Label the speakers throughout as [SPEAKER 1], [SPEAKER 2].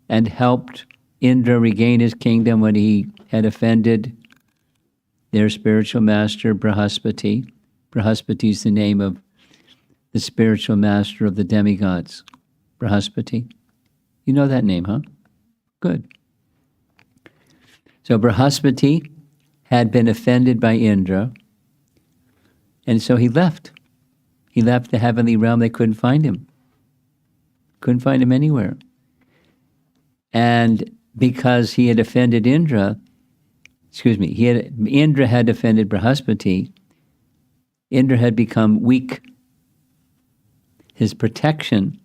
[SPEAKER 1] and helped Indra regain his kingdom when he had offended their spiritual master, Brihaspati. Brihaspati is the name of the spiritual master of the demigods, Brihaspati. You know that name, huh? Good. So Brihaspati had been offended by Indra, and so he left. He left the heavenly realm. They couldn't find him. Couldn't find him anywhere. And because he had offended Indra, Indra had offended Brihaspati, Indra had become weak. His protection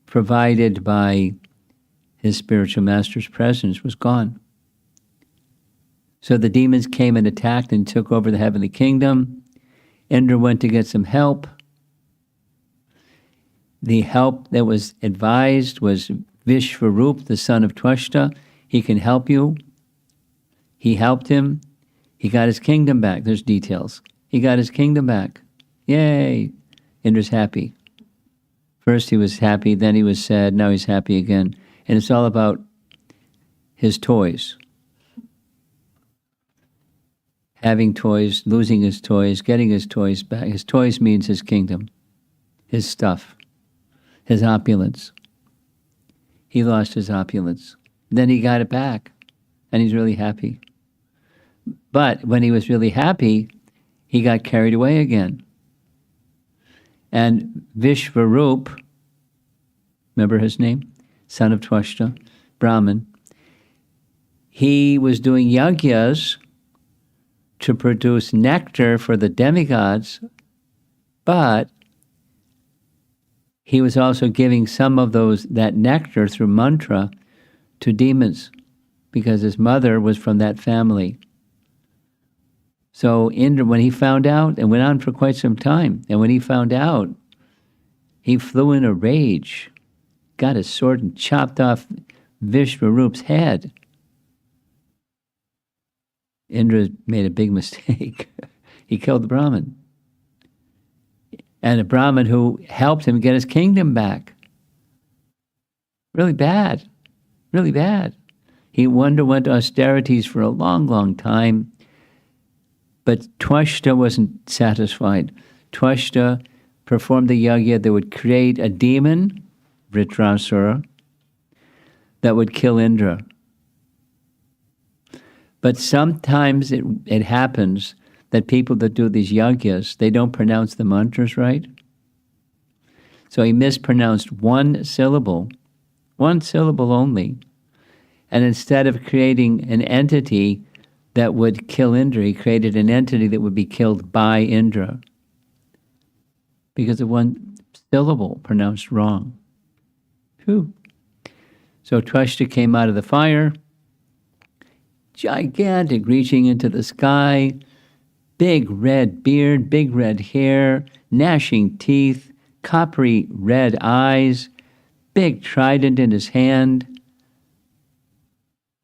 [SPEAKER 1] provided by his spiritual master's presence was gone. So the demons came and attacked and took over the heavenly kingdom. Indra went to get some help. The help that was advised was Vishvarup, the son of Twashta. He can help you. He helped him. He got his kingdom back. There's details. He got his kingdom back. Yay! Indra's happy. First he was happy, then he was sad, now he's happy again. And it's all about his toys. Having toys, losing his toys, getting his toys back. His toys means his kingdom, his stuff, his opulence. He lost his opulence. Then he got it back, and he's really happy. But when he was really happy, he got carried away again. And Vishvarup, remember his name? Son of Twashta, Brahmin. He was doing yagyas to produce nectar for the demigods, but he was also giving some of that nectar through mantra to demons, because his mother was from that family. So Indra, when he found out, and went on for quite some time, and when he found out, he flew in a rage, got his sword and chopped off Vishvarup's head. Indra made a big mistake. He killed the Brahmin. And a Brahmin who helped him get his kingdom back. Really bad. Really bad. He underwent austerities for a long, long time. But Twashta wasn't satisfied. Twashta performed the yagya that would create a demon, Vritrasura, that would kill Indra. But sometimes it happens that people that do these yagyas, they don't pronounce the mantras right. So he mispronounced one syllable only. And instead of creating an entity that would kill Indra, he created an entity that would be killed by Indra because of one syllable pronounced wrong. Phew. So Twashta came out of the fire, gigantic, reaching into the sky, big red beard, big red hair, gnashing teeth, coppery red eyes, big trident in his hand.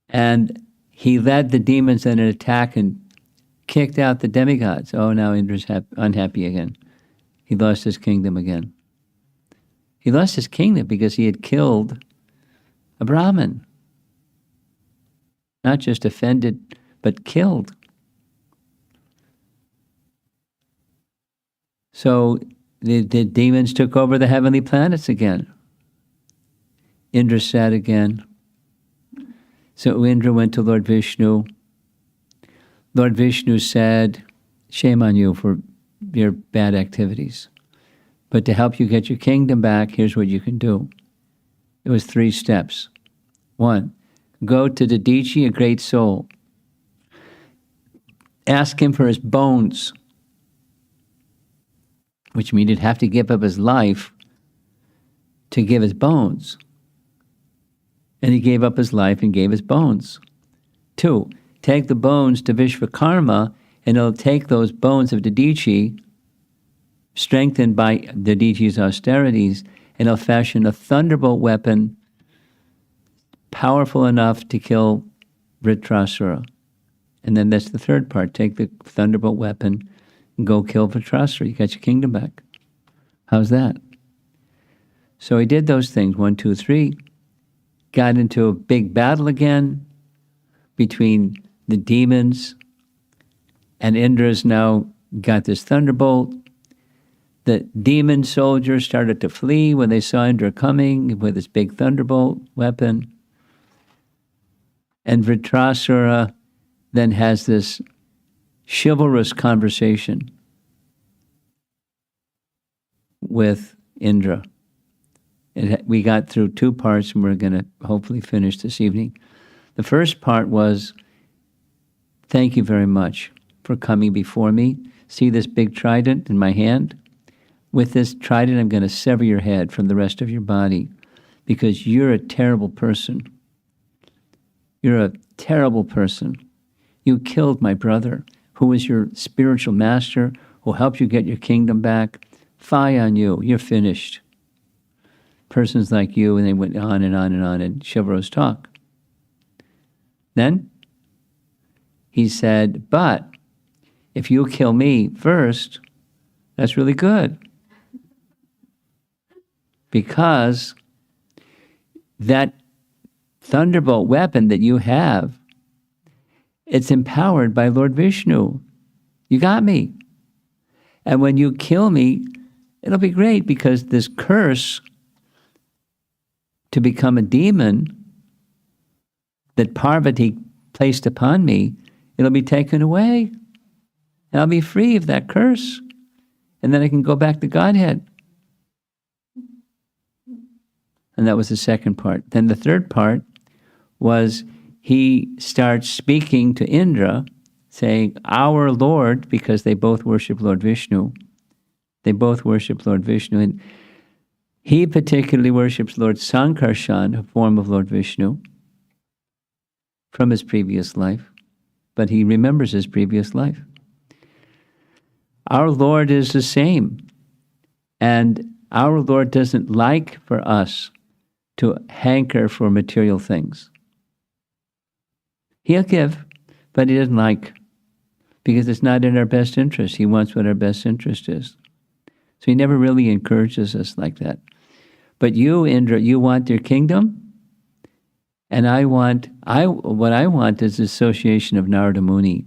[SPEAKER 1] And he led the demons in an attack and kicked out the demigods. Oh, now Indra's unhappy again. He lost his kingdom again. He lost his kingdom because he had killed a Brahmin. Not just offended, but killed. So the demons took over the heavenly planets again. Indra sad again. So Indra went to Lord Vishnu. Lord Vishnu said, shame on you for your bad activities. But to help you get your kingdom back, here's what you can do. It was 3 steps. 1, go to Dadichi, a great soul. Ask him for his bones, which means he'd have to give up his life to give his bones. And he gave up his life and gave his bones. 2, take the bones to Vishvakarma, and he'll take those bones of Dadichi, strengthened by Dadichi's austerities, and he'll fashion a thunderbolt weapon powerful enough to kill Vritrasura. And then that's the 3rd part. Take the thunderbolt weapon and go kill Vritrasura. You got your kingdom back. How's that? So he did those things, 1, 2, 3. got into a big battle again between the demons, and Indra's now got this thunderbolt. The demon soldiers started to flee when they saw Indra coming with his big thunderbolt weapon. And Vritrasura then has this chivalrous conversation with Indra. We got through 2 parts, and we're going to hopefully finish this evening. The first part was, thank you very much for coming before me. See this big trident in my hand? With this trident, I'm going to sever your head from the rest of your body, because you're a terrible person. You're a terrible person. You killed my brother, who was your spiritual master, who helped you get your kingdom back. Fie on you. You're finished. Persons like you, and they went on and on and on in chivalrous talk. Then he said, but if you kill me first, that's really good. Because that thunderbolt weapon that you have, it's empowered by Lord Vishnu. You got me. And when you kill me, it'll be great, because this curse to become a demon that Parvati placed upon me, it'll be taken away. And I'll be free of that curse. And then I can go back to Godhead. And that was the second part. Then the third part was he starts speaking to Indra, saying, our Lord, because they both worship Lord Vishnu. They both worship Lord Vishnu. And he particularly worships Lord Sankarshan, a form of Lord Vishnu, from his previous life. But he remembers his previous life. Our Lord is the same. And our Lord doesn't like for us to hanker for material things. He'll give, but he doesn't like, because it's not in our best interest. He wants what our best interest is. So he never really encourages us like that. But you, Indra, you want your kingdom, and what I want is the association of Narada Muni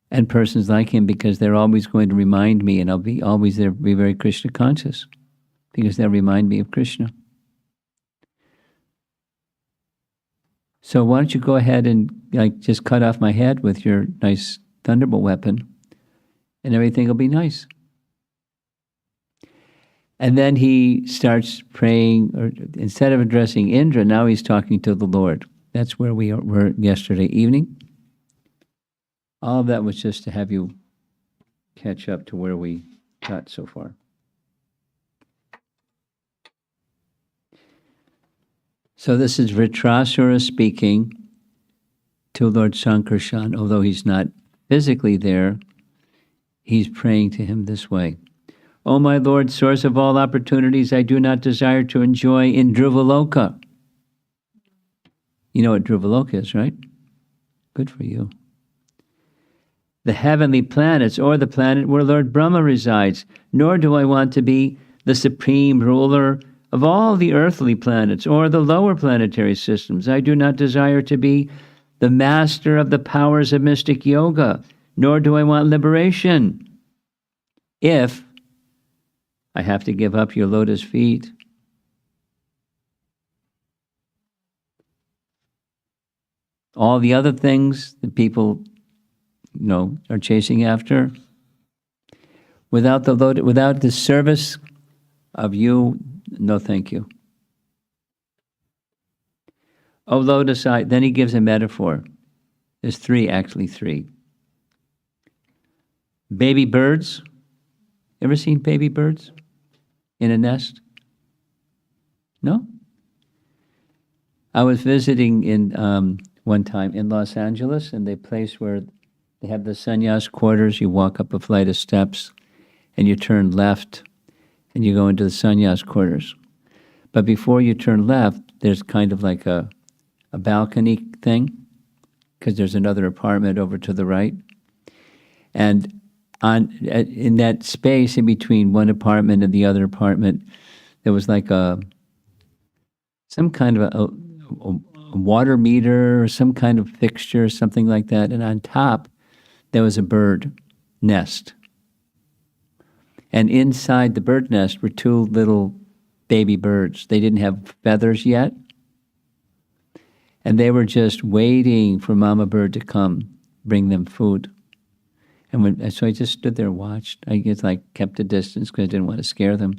[SPEAKER 1] and persons like him, because they're always going to remind me, and I'll be always there, be very Krishna conscious, because they'll remind me of Krishna. So why don't you go ahead and just cut off my head with your nice thunderbolt weapon, and everything will be nice. And then he starts praying, or instead of addressing Indra, now he's talking to the Lord. That's where we were yesterday evening. All of that was just to have you catch up to where we got so far. So this is Vritrasura speaking to Lord Sankarshan. Although he's not physically there, he's praying to him this way. O my Lord, source of all opportunities, I do not desire to enjoy in Dhruvaloka. You know what Dhruvaloka is, right? Good for you. The heavenly planets, or the planet where Lord Brahma resides, nor do I want to be the supreme ruler of all the earthly planets, or the lower planetary systems. I do not desire to be the master of the powers of mystic yoga, nor do I want liberation. If I have to give up your lotus feet, all the other things that people are chasing after, without the service of you, no thank you. Oh lotus eye, then he gives a metaphor. There's three. Baby birds. Ever seen baby birds in a nest? No? I was visiting in one time in Los Angeles, in the place where they have the sannyas quarters. You walk up a flight of steps, and you turn left, and you go into the sannyas quarters. But before you turn left, there's kind of like a balcony thing, because there's another apartment over to the right. And in that space in between one apartment and the other apartment, there was like some kind of a water meter or some kind of fixture, something like that. And on top, there was a bird nest. And inside the bird nest were two little baby birds. They didn't have feathers yet. And they were just waiting for Mama Bird to come bring them food. And so I just stood there and watched. I guess I kept a distance because I didn't want to scare them.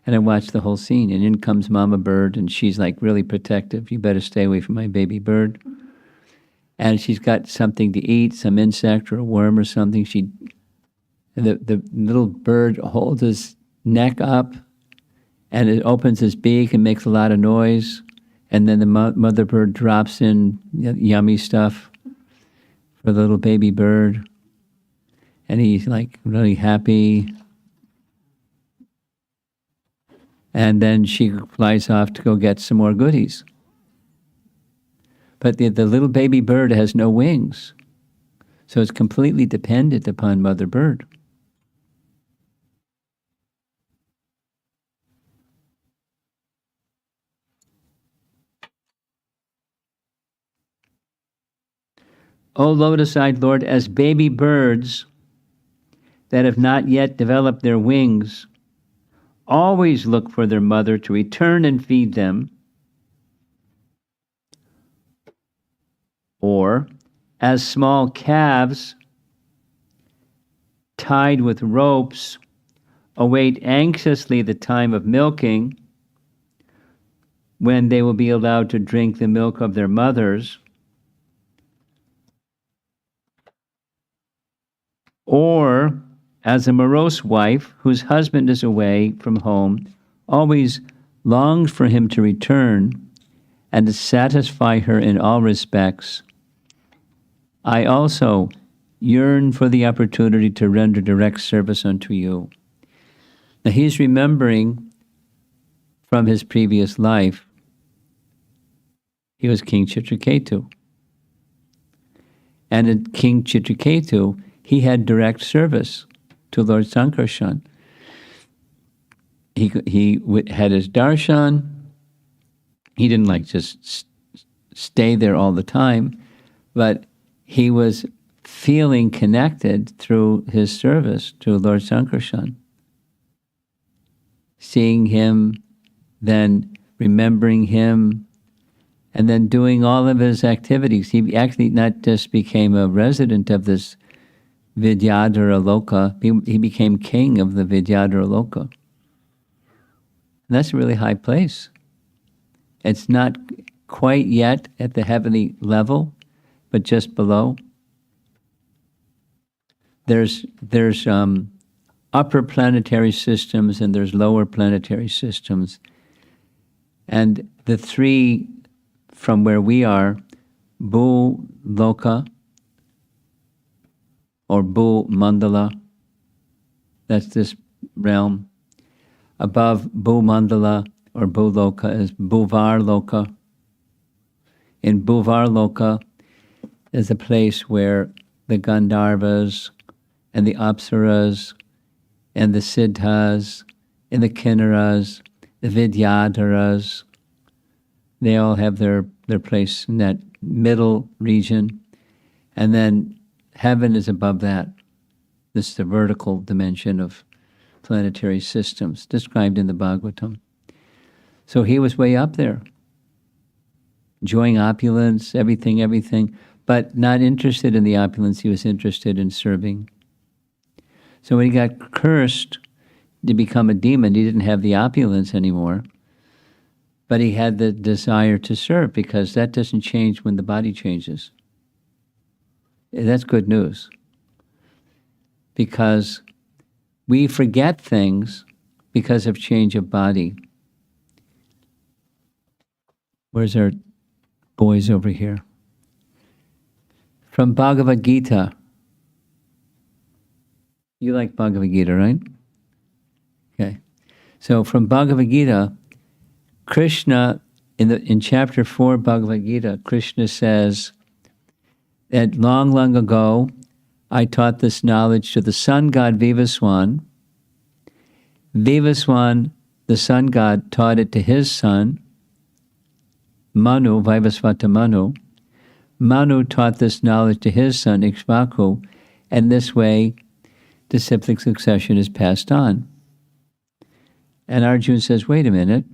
[SPEAKER 1] And I watched the whole scene. And in comes Mama Bird, and she's like really protective. You better stay away from my baby bird. And she's got something to eat, some insect or a worm or something. The little bird holds his neck up, and it opens his beak and makes a lot of noise. And then the mother bird drops in yummy stuff for the little baby bird. And he's like really happy. And then she flies off to go get some more goodies. But the little baby bird has no wings. So it's completely dependent upon mother bird. O lotus-eyed Lord, as baby birds that have not yet developed their wings always look for their mother to return and feed them, or as small calves tied with ropes await anxiously the time of milking, when they will be allowed to drink the milk of their mothers, or as a morose wife whose husband is away from home always longs for him to return and to satisfy her in all respects, I also yearn for the opportunity to render direct service unto you. Now he's remembering from his previous life, he was King Chitraketu. And in King Chitraketu, he had direct service to Lord Sankarshan. He had his darshan. He didn't like just stay there all the time, but he was feeling connected through his service to Lord Sankarshan. Seeing him, then remembering him, and then doing all of his activities. He actually not just became a resident of this Vidyadhara Loka, he became king of the Vidyadhara Loka. And that's a really high place. It's not quite yet at the heavenly level, but just below. There's upper planetary systems and there's lower planetary systems. And the three from where we are, Bhu Loka, or Bhu Mandala, that's this realm. Above Bhu Mandala or Bhu Loka is Bhuvar Loka. In Bhuvar Loka is a place where the Gandharvas and the Apsaras and the Siddhas and the Kinnaras, the Vidyadharas, they all have their place in that middle region. And then heaven is above that. This is the vertical dimension of planetary systems described in the Bhagavatam. So he was way up there, enjoying opulence, everything, but not interested in the opulence. He was interested in serving. So when he got cursed to become a demon, he didn't have the opulence anymore, but he had the desire to serve, because that doesn't change when the body changes. That's good news, because we forget things because of change of body. Where's our boys over here? From Bhagavad Gita. You like Bhagavad Gita, right? Okay. So from Bhagavad Gita, Krishna, in chapter 4 Bhagavad Gita, Krishna says that long ago, I taught this knowledge to the sun god Vivaswan. Vivaswan, the sun god, taught it to his son, Manu, Vivasvata Manu. Manu taught this knowledge to his son Ikshvaku, and this way disciplic succession is passed on. And Arjuna says, wait a minute.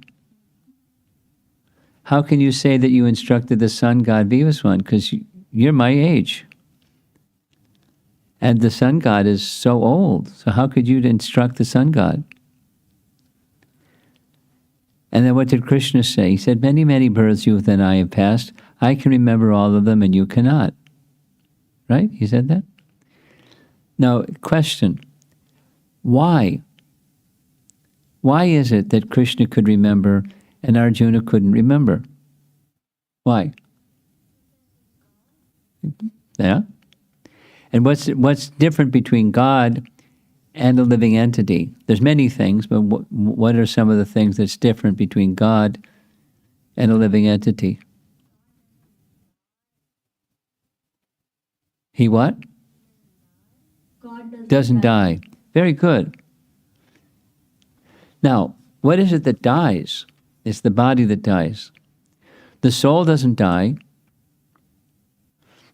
[SPEAKER 1] How can you say that you instructed the sun god Vivasvan? Because you're my age. And the sun god is so old. So how could you instruct the sun god? And then what did Krishna say? He said, many, many births you and I have passed. I can remember all of them and you cannot. Right? He said that? Now, question. Why? Why is it that Krishna could remember and Arjuna couldn't remember? Why? Yeah? And what's different between God and a living entity? There's many things, but what are some of the things that's different between God and a living entity? He what?
[SPEAKER 2] God
[SPEAKER 1] Doesn't die. Very good. Now, what is it that dies? It's the body that dies. The soul doesn't die.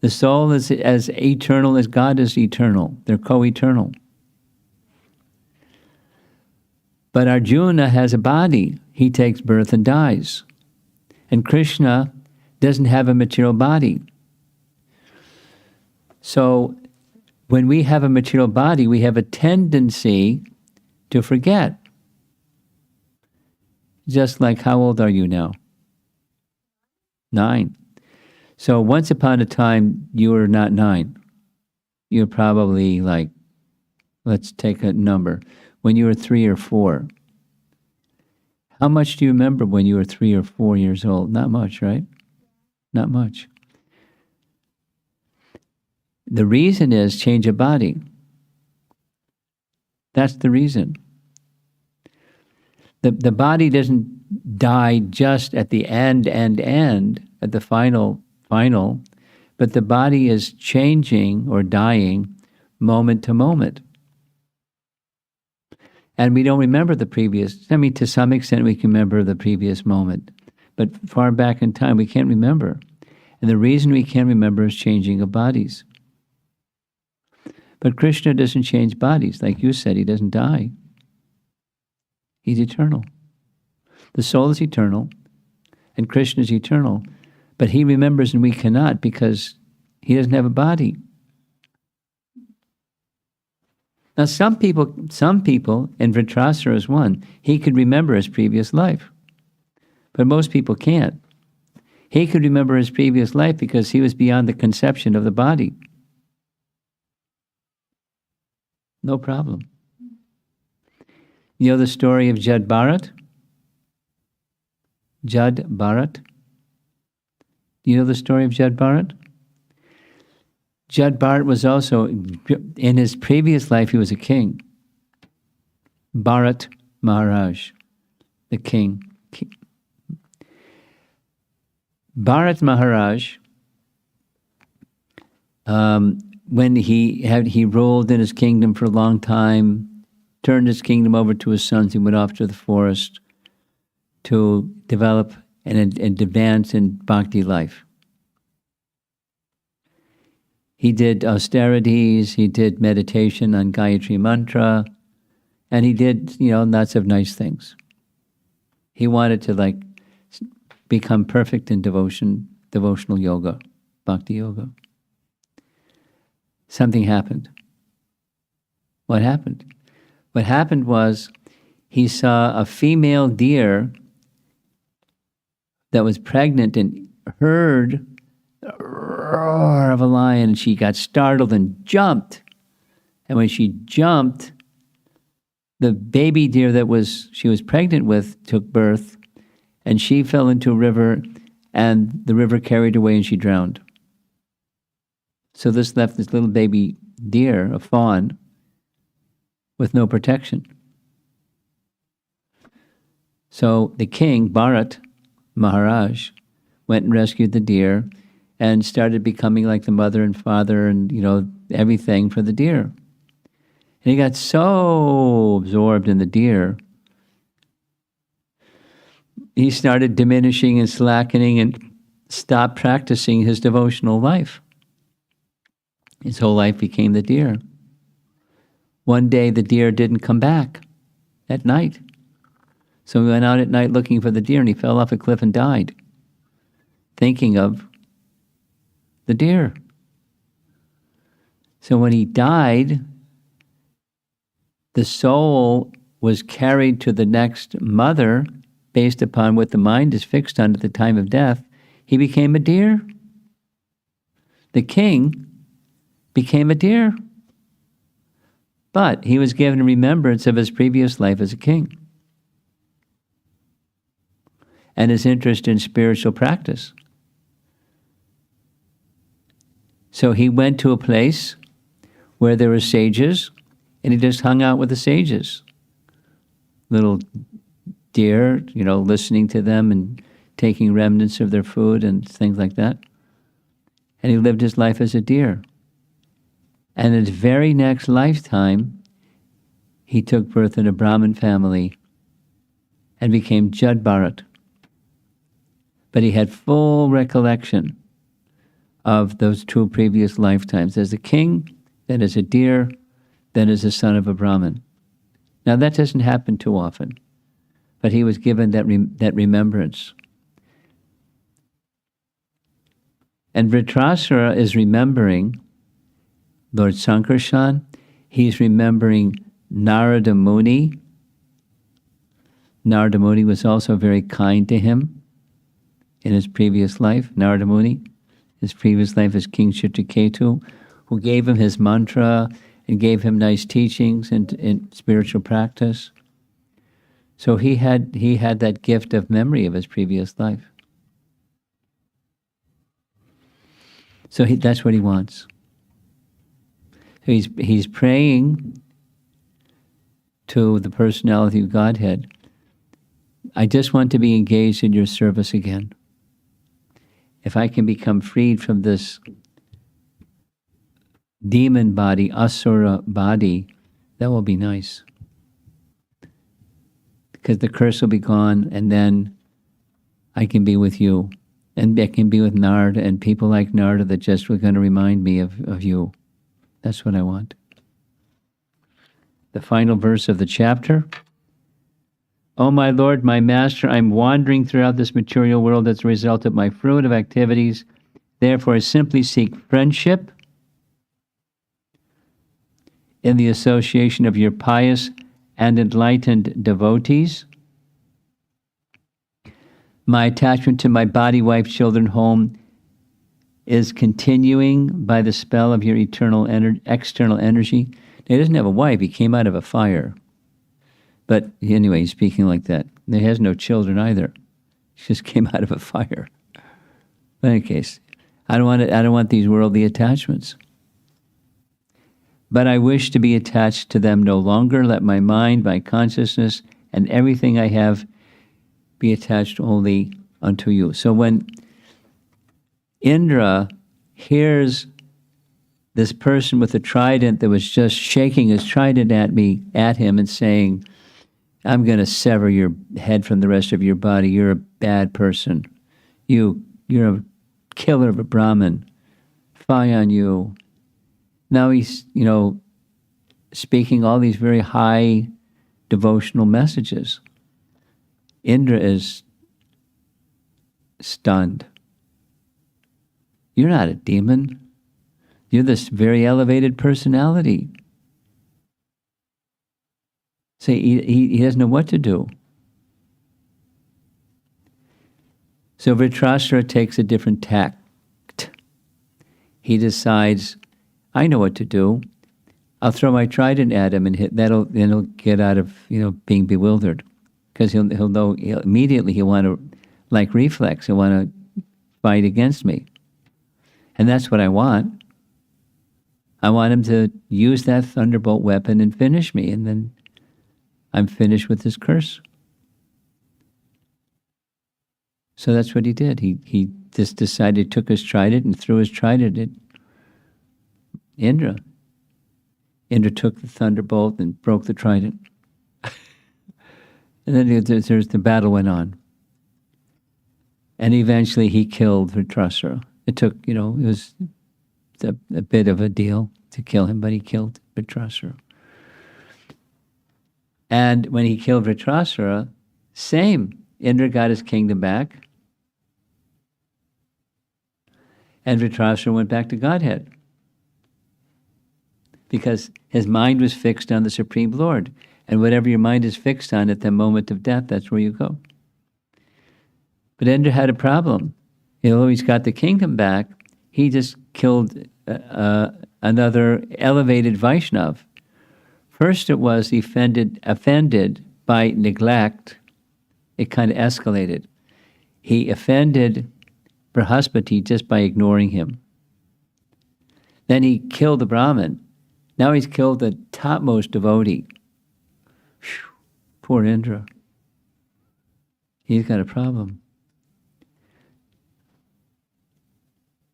[SPEAKER 1] The soul is as eternal as God is eternal. They're co-eternal. But Arjuna has a body. He takes birth and dies. And Krishna doesn't have a material body. So when we have a material body, we have a tendency to forget. Just like, how old are you now? 9. So once upon a time, you were not 9. You're probably like, let's take a number, when you were 3 or 4. How much do you remember when you were 3 or 4 years old? Not much, right? Not much. The reason is change of body. That's the reason. The body doesn't die just at the end, at the final, but the body is changing or dying moment to moment. And we don't remember the previous, to some extent we can remember the previous moment, but far back in time we can't remember. And the reason we can't remember is changing of bodies. But Krishna doesn't change bodies. Like you said, he doesn't die. He's eternal. The soul is eternal, and Krishna is eternal. But he remembers and we cannot because he doesn't have a body. Now some people, and Vritrasura is one, he could remember his previous life. But most people can't. He could remember his previous life because he was beyond the conception of the body. No problem. You know the story of Jad Bharat? Jad Bharat? Do you know the story of Jad Bharat? Jad Bharat was also, in his previous life, he was a king. Bharat Maharaj, the king. Bharat Maharaj, when he ruled in his kingdom for a long time, turned his kingdom over to his sons. He went off to the forest to develop and advance in bhakti life. He did austerities, he did meditation on Gayatri Mantra, and he did, lots of nice things. He wanted to become perfect in devotional yoga, bhakti yoga. Something happened. What happened? What happened was he saw a female deer that was pregnant and heard the roar of a lion, and she got startled and jumped. And when she jumped, the baby deer that she was pregnant with took birth, and she fell into a river, and the river carried her away and she drowned. So this left this little baby deer, a fawn, with no protection. So the king, Bharat Maharaj, went and rescued the deer and started becoming like the mother and father and, everything for the deer. And he got so absorbed in the deer, he started diminishing and slackening and stopped practicing his devotional life. His whole life became the deer. One day the deer didn't come back at night. So he went out at night looking for the deer, and he fell off a cliff and died, thinking of the deer. So when he died, the soul was carried to the next mother based upon what the mind is fixed on at the time of death. He became a deer. The king became a deer. But he was given remembrance of his previous life as a king and his interest in spiritual practice. So he went to a place where there were sages, and he just hung out with the sages. Little deer, listening to them and taking remnants of their food and things like that. And he lived his life as a deer. And in his very next lifetime, he took birth in a Brahmin family and became Jud Bharat. But he had full recollection of those two previous lifetimes, as a king, then as a deer, then as a son of a Brahmin. Now that doesn't happen too often, but he was given that remembrance. And Vritrasura is remembering Lord Sankarshan. He's remembering Narada Muni. Narada Muni was also very kind to him in his previous life. Narada Muni, his previous life as King Chitraketu, who gave him his mantra and gave him nice teachings in spiritual practice. So he had that gift of memory of his previous life. So that's what he wants. So he's praying to the personality of Godhead. I just want to be engaged in your service again. If I can become freed from this demon body, asura body, that will be nice. Because the curse will be gone, and then I can be with you. And I can be with Narada and people like Narada that just were going to remind me of you. That's what I want. The final verse of the chapter. Oh, my Lord, my Master, I'm wandering throughout this material world as a result of my fruitive activities. Therefore, I simply seek friendship in the association of your pious and enlightened devotees. My attachment to my body, wife, children, home is continuing by the spell of your eternal external energy. Now, he doesn't have a wife. He came out of a fire. But anyway, he's speaking like that. He has no children either. He just came out of a fire. But in any case, I don't want these worldly attachments. But I wish to be attached to them no longer. Let my mind, my consciousness, and everything I have be attached only unto you. So when Indra hears this person with a trident that was just shaking his trident at him and saying, I'm going to sever your head from the rest of your body. You're a bad person. You're a killer of a Brahmin. Fie on you. Now he's, speaking all these very high devotional messages. Indra is stunned. You're not a demon. You're this very elevated personality. So he doesn't know what to do. So Vritrasura takes a different tact. He decides, I know what to do. I'll throw my trident at him, and he'll get out of being bewildered, because he'll know immediately. He'll want to, like reflex, he'll want to fight against me, and that's what I want. I want him to use that thunderbolt weapon and finish me, and then I'm finished with this curse. So that's what he did. He just decided, took his trident and threw his trident at Indra. Indra took the thunderbolt and broke the trident. And then the battle went on. And eventually he killed Vritrasura. It took, it was a bit of a deal to kill him, but he killed Vritrasura. And when he killed Vritrasura, same. Indra got his kingdom back, and Vritrasura went back to Godhead. Because his mind was fixed on the Supreme Lord. And whatever your mind is fixed on at the moment of death, that's where you go. But Indra had a problem. Although he's got the kingdom back, he just killed another elevated Vaishnav. First it was offended by neglect. It kind of escalated. He offended Brihaspati just by ignoring him. Then he killed the Brahmin. Now he's killed the topmost devotee. Whew, poor Indra. He's got a problem.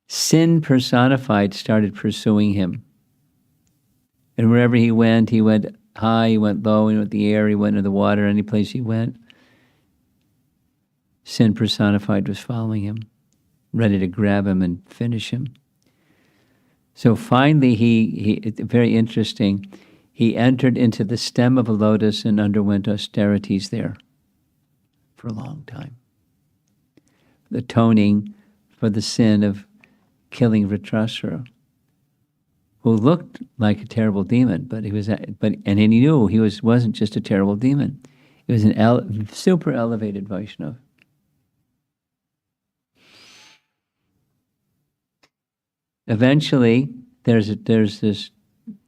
[SPEAKER 1] Sin personified started pursuing him. And wherever he went high, he went low, he went in the air, he went in the water, any place he went. Sin personified was following him, ready to grab him and finish him. So finally, it's very interesting, he entered into the stem of a lotus and underwent austerities there for a long time. Atoning for the sin of killing Vritrasura, who looked like a terrible demon, and he knew he wasn't just a terrible demon. He was an super elevated Vaishnava. Eventually, there's this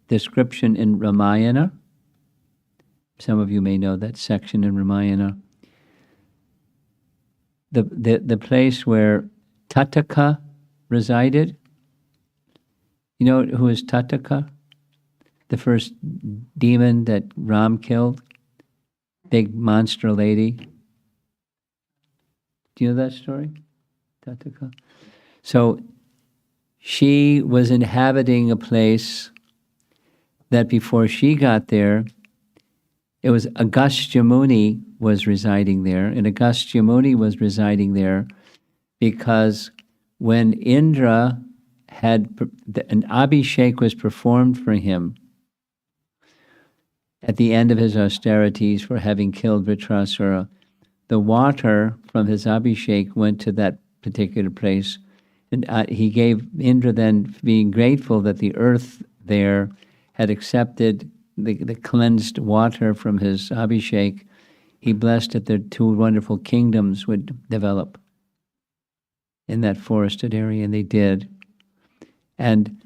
[SPEAKER 1] description in Ramayana. Some of you may know that section in Ramayana. The place where Tattaka resided. You know who is Tattaka? The first demon that Ram killed? Big monster lady. Do you know that story? Tattaka? So she was inhabiting a place that before she got there, it was Agastya Muni was residing there. And Agastya Muni was residing there because when Indra an abhishek was performed for him at the end of his austerities for having killed Vritrasura, the water from his abhishek went to that particular place. And he gave Indra then, being grateful that the earth there had accepted the cleansed water from his abhishek, he blessed that the two wonderful kingdoms would develop in that forested area, and they did. And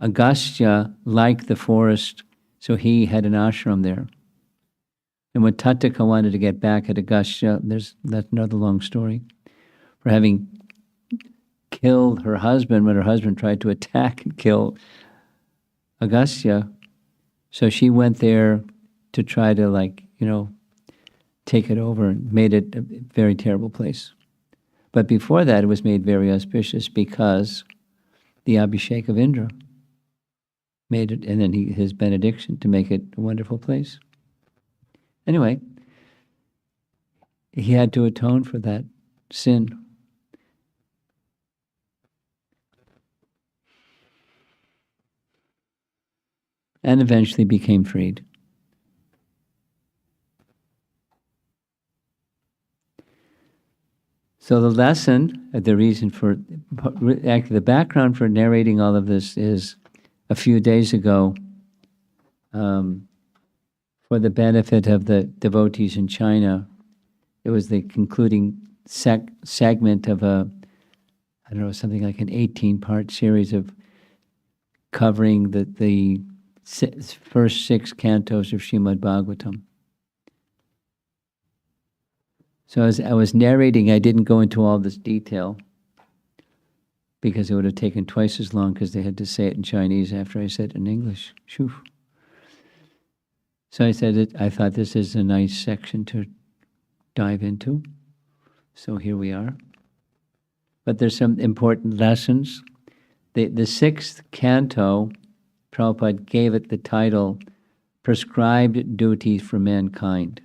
[SPEAKER 1] Agastya liked the forest, so he had an ashram there. And when Tattaka wanted to get back at Agastya, that's another long story, for having killed her husband when her husband tried to attack and kill Agastya. So she went there to try to take it over and made it a very terrible place. But before that, it was made very auspicious because the Abhishek of Indra made it, and then his benediction to make it a wonderful place. Anyway, he had to atone for that sin. And eventually became freed. So the lesson, the reason for, actually the background for narrating all of this is a few days ago, for the benefit of the devotees in China, it was the concluding segment of something like an 18-part series of covering the first 6 cantos of Srimad Bhagavatam. So as I was narrating, I didn't go into all this detail because it would have taken twice as long because they had to say it in Chinese after I said it in English. Shoo. So I thought this is a nice section to dive into. So here we are. But there's some important lessons. The 6th canto, Prabhupada gave it the title, Prescribed Duties for Mankind.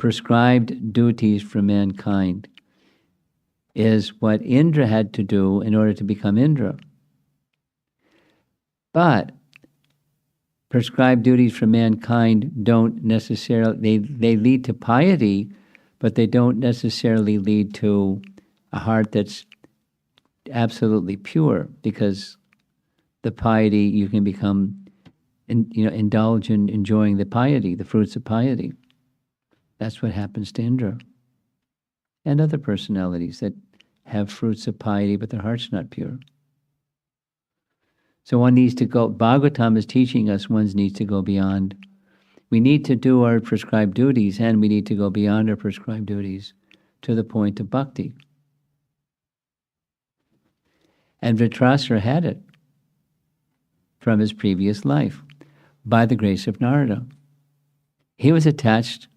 [SPEAKER 1] prescribed duties for mankind is what Indra had to do in order to become Indra. But prescribed duties for mankind don't necessarily, they lead to piety, but they don't necessarily lead to a heart that's absolutely pure, because the piety, you can become, indulge in enjoying the piety, the fruits of piety. That's what happens to Indra and other personalities that have fruits of piety, but their heart's not pure. So one needs to go, Bhagavatam is teaching us one needs to go beyond. We need to do our prescribed duties, and we need to go beyond our prescribed duties to the point of bhakti. And Vritrasura had it from his previous life by the grace of Narada. He was attached,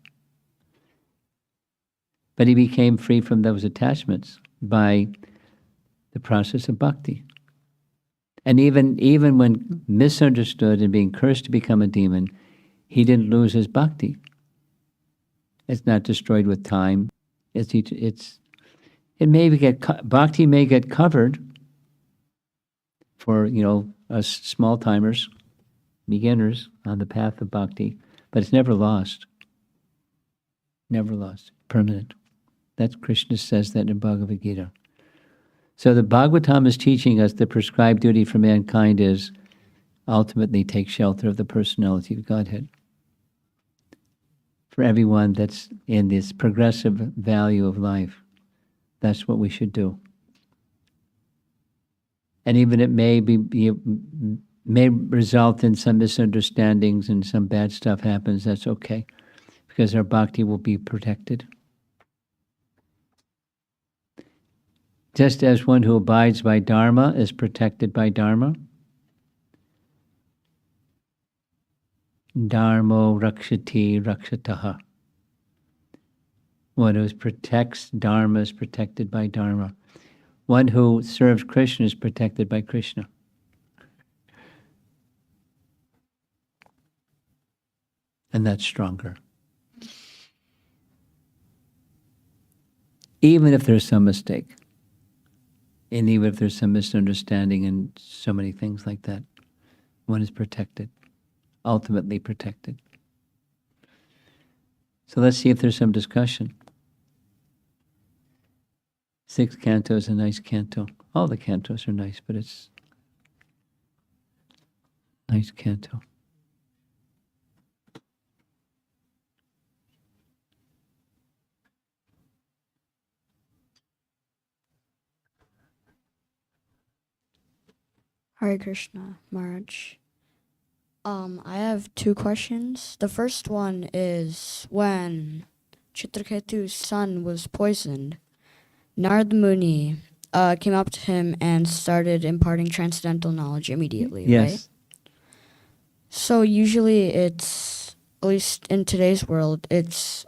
[SPEAKER 1] but he became free from those attachments by the process of bhakti. And even when misunderstood and being cursed to become a demon, he didn't lose his bhakti. It's not destroyed with time. Bhakti may get covered for us small timers, beginners on the path of bhakti, but it's never lost. Never lost. Permanent. That's Krishna says that in Bhagavad Gita. So the Bhagavatam is teaching us the prescribed duty for mankind is ultimately take shelter of the personality of Godhead. For everyone that's in this progressive value of life, that's what we should do. And even it may result in some misunderstandings and some bad stuff happens, that's okay, because our bhakti will be protected. Just as one who abides by Dharma is protected by Dharma. Dharmo rakshati rakshataha. One who protects Dharma is protected by Dharma. One who serves Krishna is protected by Krishna. And that's stronger. Even if there's some mistake. And even if there's some misunderstanding and so many things like that, one is protected, ultimately protected. So let's see if there's some discussion. 6th canto is a nice canto. All the cantos are nice, but it's a nice canto.
[SPEAKER 2] Hare Krishna, Maharaj. I have 2 questions. The first one is, when Chitraketu's son was poisoned, Narada Muni came up to him and started imparting transcendental knowledge immediately,
[SPEAKER 1] Yes.
[SPEAKER 2] right? So usually it's, at least in today's world, it's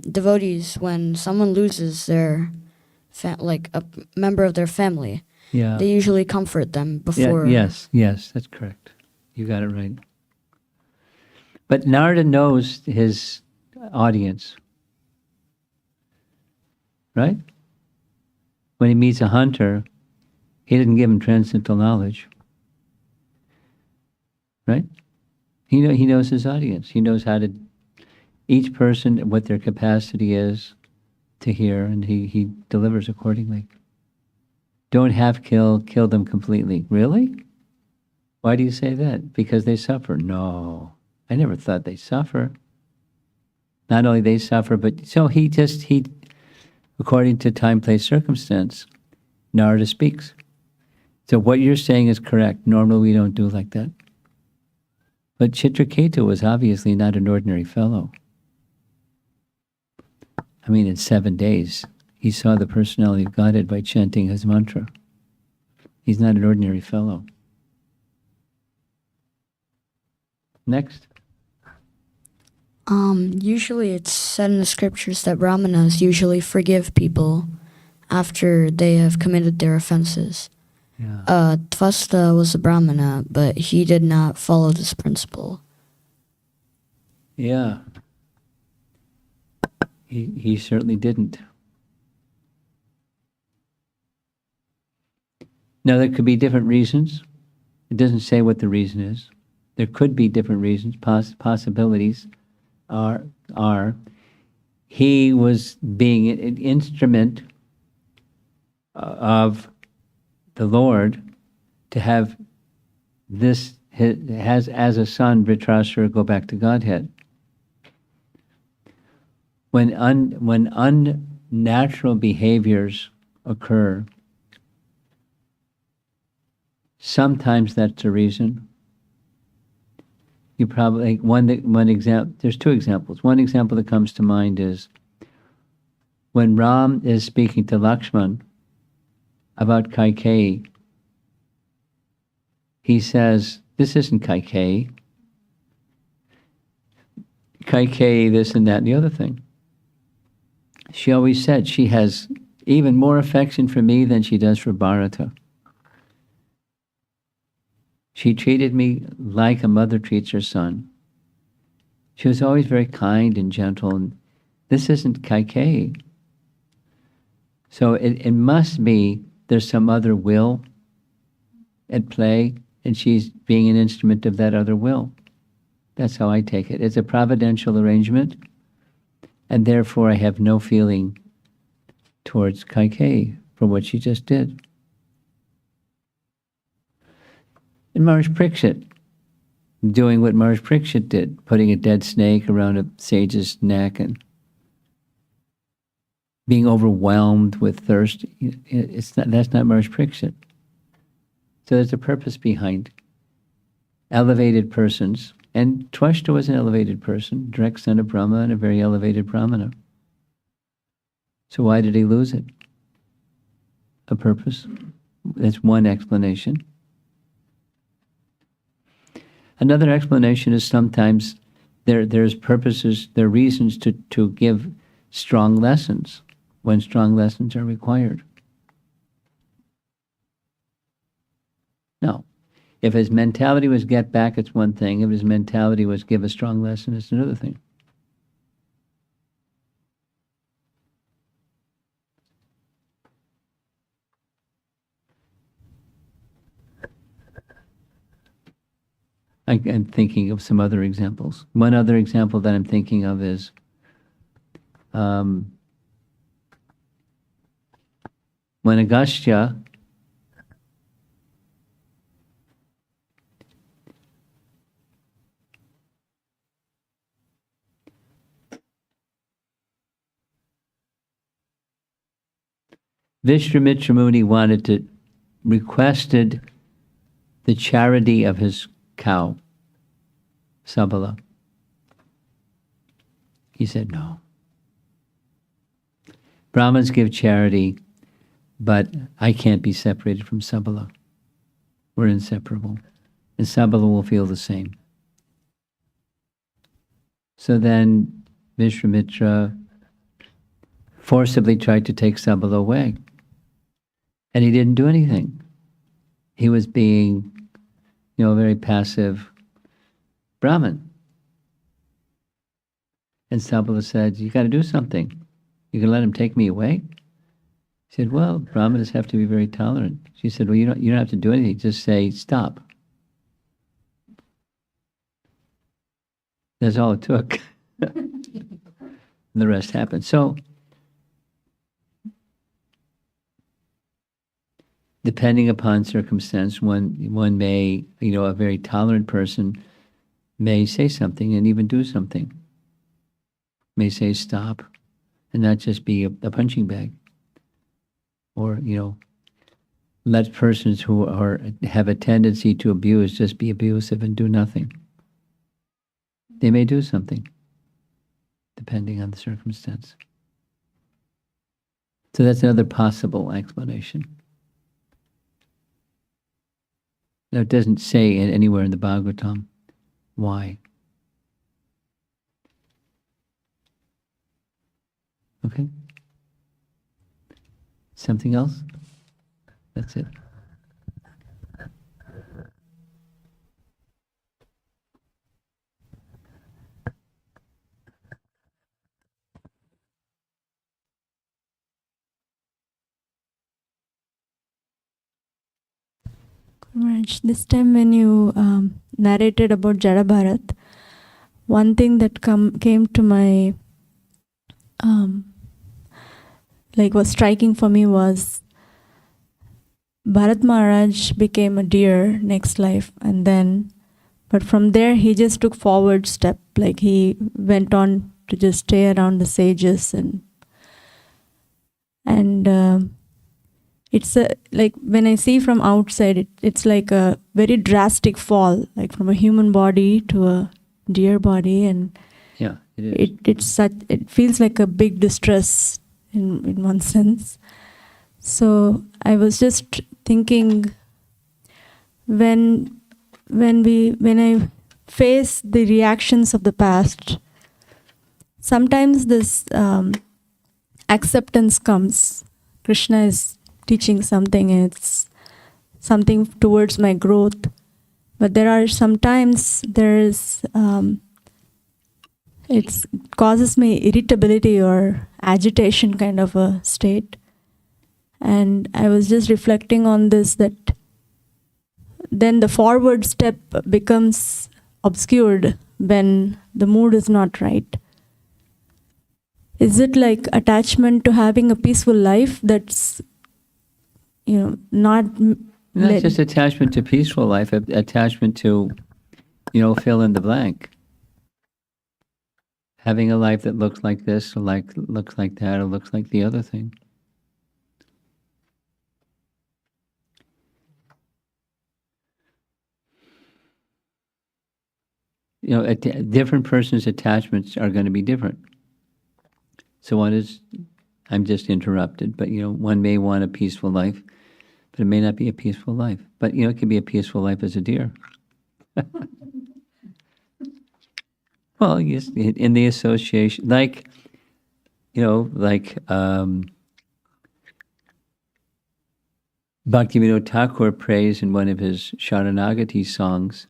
[SPEAKER 2] devotees, when someone loses their, like a member of their family,
[SPEAKER 1] Yeah.
[SPEAKER 2] they usually comfort them before.
[SPEAKER 1] Yes, that's correct. You got it right. But Narada knows his audience, right? When he meets a hunter, he didn't give him transcendental knowledge, right? He knows his audience. He knows how to, each person, what their capacity is to hear, and he delivers accordingly. Don't kill them completely. Really? Why do you say that? Because they suffer. No, I never thought they suffer. Not only they suffer, but so he according to time, place, circumstance, Narada speaks. So what you're saying is correct. Normally we don't do like that. But Chitraketu was obviously not an ordinary fellow. I mean, in 7 days, he saw the personality of Godhead by chanting his mantra. He's not an ordinary fellow. Next.
[SPEAKER 2] Usually it's said in the scriptures that brahmanas usually forgive people after they have committed their offenses.
[SPEAKER 1] Yeah.
[SPEAKER 2] Tvasta was a brahmana, but he did not follow this principle.
[SPEAKER 1] Yeah. He certainly didn't. Now, there could be different reasons. It doesn't say what the reason is. There could be different reasons. Possibilities are he was being an instrument of the Lord to have this has as a son Vritrasura go back to Godhead. When unnatural behaviors occur, sometimes that's the reason. You probably one example. There's two examples. One example that comes to mind is when Ram is speaking to Lakshman about Kaikeyi. He says, "This isn't Kaikeyi. Kaikeyi, this and that and the other thing. She always said she has even more affection for me than she does for Bharata. She treated me like a mother treats her son. She was always very kind and gentle, and this isn't Kaikeyi." So it must be there's some other will at play, and she's being an instrument of that other will. That's how I take it. It's a providential arrangement, and therefore I have no feeling towards Kaikeyi for what she just did. And Maharaj Parikshit, doing what Maharaj Parikshit did, putting a dead snake around a sage's neck and being overwhelmed with thirst. That's not Maharaj Parikshit. So there's a purpose behind elevated persons. And Twashta was an elevated person, direct son of Brahma and a very elevated Brahmana. So why did he lose it? A purpose. That's one explanation. Another explanation is sometimes there's purposes, there are reasons to give strong lessons when strong lessons are required. No. If his mentality was get back, it's one thing. If his mentality was give a strong lesson, it's another thing. I'm thinking of some other examples. One other example that I'm thinking of is when Agastya Vishwamitra Muni requested the charity of his cow, Sabala. He said no. Brahmins give charity, but I can't be separated from Sabala. We're inseparable. And Sabala will feel the same. So then Vishwamitra forcibly tried to take Sabala away. And he didn't do anything. He was being, a very passive Brahmin. And Sabala said, "You got to do something. You can let him take me away?" He said, "Well, Brahmanas have to be very tolerant." She said, "Well, you don't have to do anything. Just say, stop." That's all it took. And the rest happened. So, depending upon circumstance, one may, a very tolerant person may say something and even do something. May say stop and not just be a punching bag. Or, let persons who have a tendency to abuse just be abusive and do nothing. They may do something, depending on the circumstance. So that's another possible explanation. Now, it doesn't say anywhere in the Bhagavatam why. Okay? Something else? That's it.
[SPEAKER 3] Raj, this time when you narrated about Jada Bharat, one thing that came to my was striking for me was Bharat Maharaj became a deer next life, and then, but from there he just took forward step. Like he went on to just stay around the sages, and it's like when I see from outside, it's like a very drastic fall, like from a human body to a deer body, and
[SPEAKER 1] Yeah, it is.
[SPEAKER 3] it feels like a big distress in one sense. So I was just thinking, when I face the reactions of the past, sometimes this acceptance comes. Krishna is teaching something, and it's something towards my growth. But there are sometimes it causes me irritability or agitation kind of a state. And I was just reflecting on this, that then the forward step becomes obscured when the mood is not right. Is it like attachment to having a peaceful life that's, not
[SPEAKER 1] Just attachment to peaceful life, attachment to, fill in the blank. Having a life that looks like this, or looks like that, or looks like the other thing. Different persons' attachments are going to be different. So one is, I'm just interrupted, but one may want a peaceful life, but it may not be a peaceful life. But it could be a peaceful life as a deer. Well, yes, in the association, like Bhaktivinoda Thakur prays in one of his Sharanagati songs.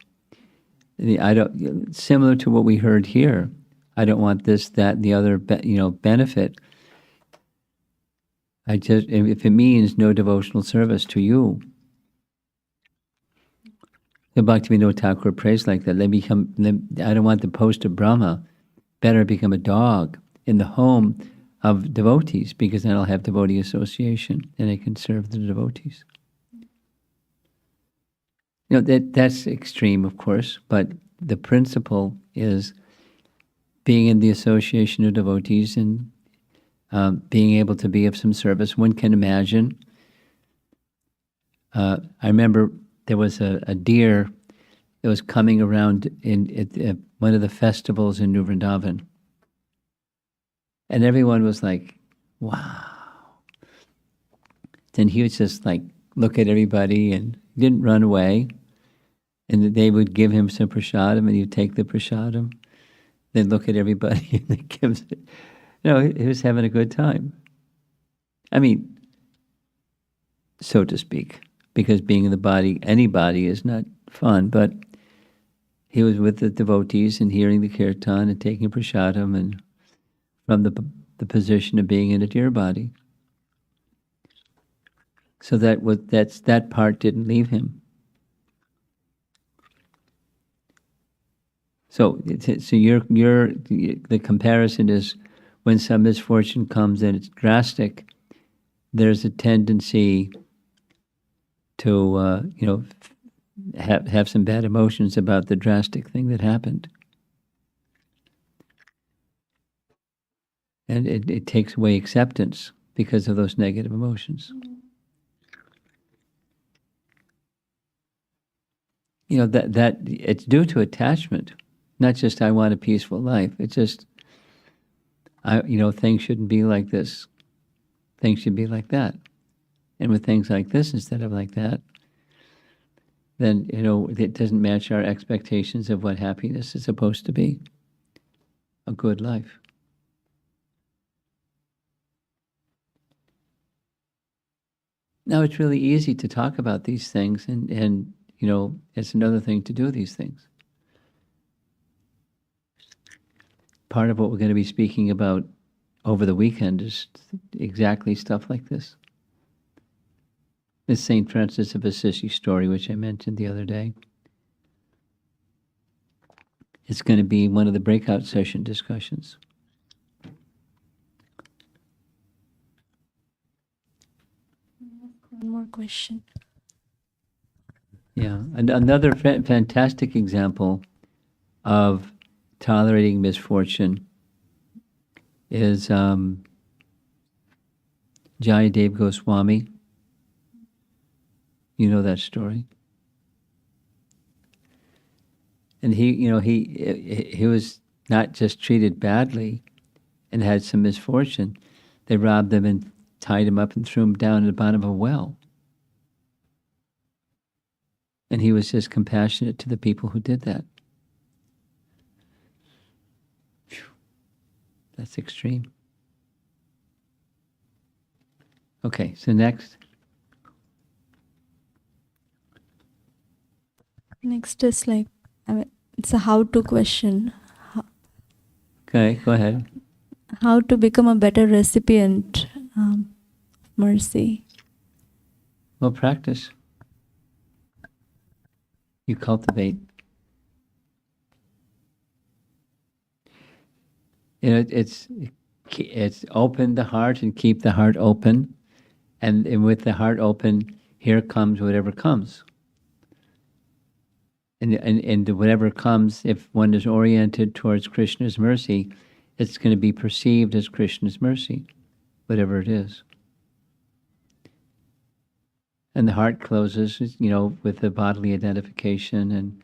[SPEAKER 1] Similar to what we heard here. I don't want this, that, and the other, benefit. If it means no devotional service to you. The Bhaktivinoda Thakur prays like that. I don't want the post of Brahma. Better become a dog in the home of devotees, because then I'll have devotee association and I can serve the devotees. That's extreme, of course, but the principle is being in the association of devotees and being able to be of some service. One can imagine. I remember there was a deer that was coming around at one of the festivals in New Vrindavan. And everyone was like, wow. Then he would just look at everybody and didn't run away. And they would give him some prasadam, and he'd take the prasadam. They'd look at everybody and they give it. He was having a good time. I mean, so to speak, because being in the body, any body, is not fun, but he was with the devotees and hearing the kirtan and taking prasadam, and from the position of being in a deer body. So that part didn't leave him. So the comparison is, when some misfortune comes and it's drastic, there's a tendency to have some bad emotions about the drastic thing that happened, and it takes away acceptance because of those negative emotions. That it's due to attachment. Not just I want a peaceful life. It's just, things shouldn't be like this. Things should be like that. And with things like this instead of like that, then, it doesn't match our expectations of what happiness is supposed to be. A good life. Now, it's really easy to talk about these things, and it's another thing to do these things. Part of what we're going to be speaking about over the weekend is exactly stuff like this. the St. Francis of Assisi story, which I mentioned the other day. It's going to be one of the breakout session discussions.
[SPEAKER 3] One more question.
[SPEAKER 1] Yeah, and another fantastic example of tolerating misfortune is Jayadev Goswami. You know that story. And he was not just treated badly and had some misfortune. They robbed him and tied him up and threw him down at the bottom of a well. And he was just compassionate to the people who did that. Phew. That's extreme. Okay, so next.
[SPEAKER 3] Next is like, it's a how-to question.
[SPEAKER 1] Okay, go ahead.
[SPEAKER 3] How to become a better recipient of mercy.
[SPEAKER 1] Well, practice. You cultivate. It's open the heart and keep the heart open. And with the heart open, here comes whatever comes. And whatever comes, if one is oriented towards Krishna's mercy, it's going to be perceived as Krishna's mercy, whatever it is. And the heart closes, with the bodily identification and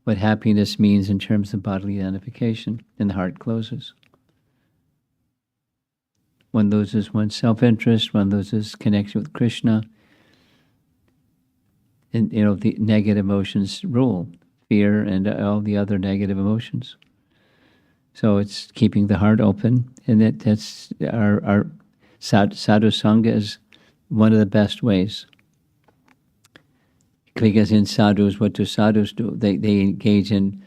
[SPEAKER 1] what happiness means in terms of bodily identification, and the heart closes. One loses one's self-interest, one loses connection with Krishna, and the negative emotions rule, fear and all the other negative emotions. So it's keeping the heart open, and that's our sadhu sangha is one of the best ways. Because in sadhus, what do sadhus do? They engage in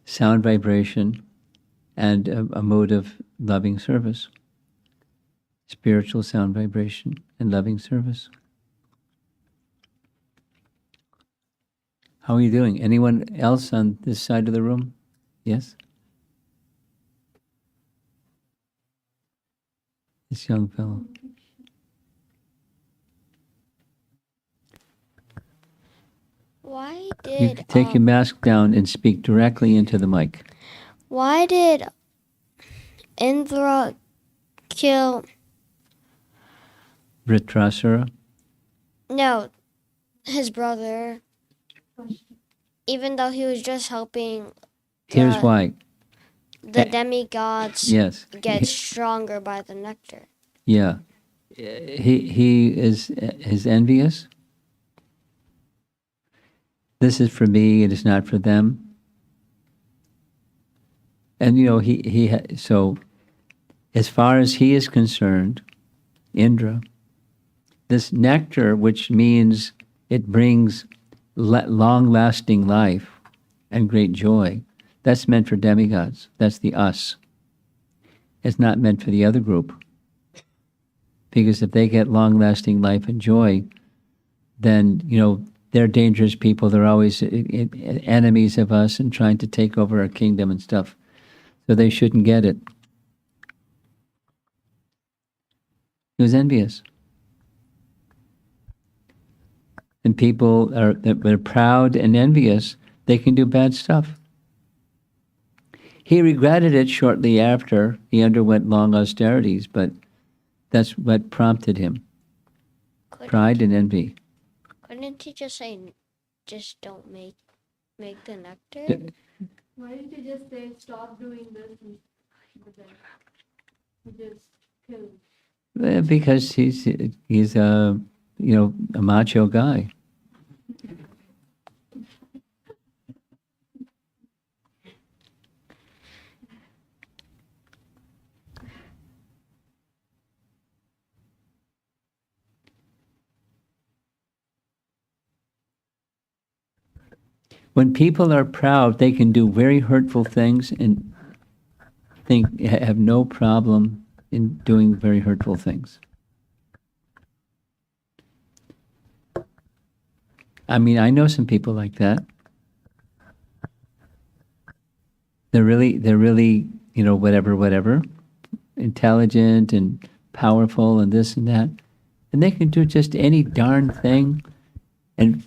[SPEAKER 1] sound vibration and a mode of loving service. Spiritual sound vibration and loving service. How are you doing? Anyone else on this side of the room? Yes? This young fellow.
[SPEAKER 2] Why
[SPEAKER 1] You
[SPEAKER 2] did
[SPEAKER 1] take your mask down and speak directly into the mic.
[SPEAKER 2] Why did Indra kill?
[SPEAKER 1] Vritrasura?
[SPEAKER 2] No, his brother. Even though he was just helping.
[SPEAKER 1] Here's why.
[SPEAKER 2] The demigods
[SPEAKER 1] Yes.
[SPEAKER 2] get stronger by the nectar.
[SPEAKER 1] Yeah. He is envious. This is for me, it is not for them. And so as far as he is concerned, Indra, this nectar, which means it brings long-lasting life and great joy, that's meant for demigods. That's the us. It's not meant for the other group. Because if they get long-lasting life and joy, then, they're dangerous people. They're always enemies of us and trying to take over our kingdom and stuff. So they shouldn't get it. He was envious. And people that are proud and envious, they can do bad stuff. He regretted it shortly after. He underwent long austerities, but that's what prompted him. Pride and envy.
[SPEAKER 2] Couldn't he just say, just don't make the nectar?
[SPEAKER 3] Why didn't you just say, stop doing this? And he just killed.
[SPEAKER 1] Because he's a macho guy. When people are proud, they can do very hurtful things and have no problem in doing very hurtful things. I mean, I know some people like that. They're really, whatever, intelligent and powerful and this and that. And they can do just any darn thing and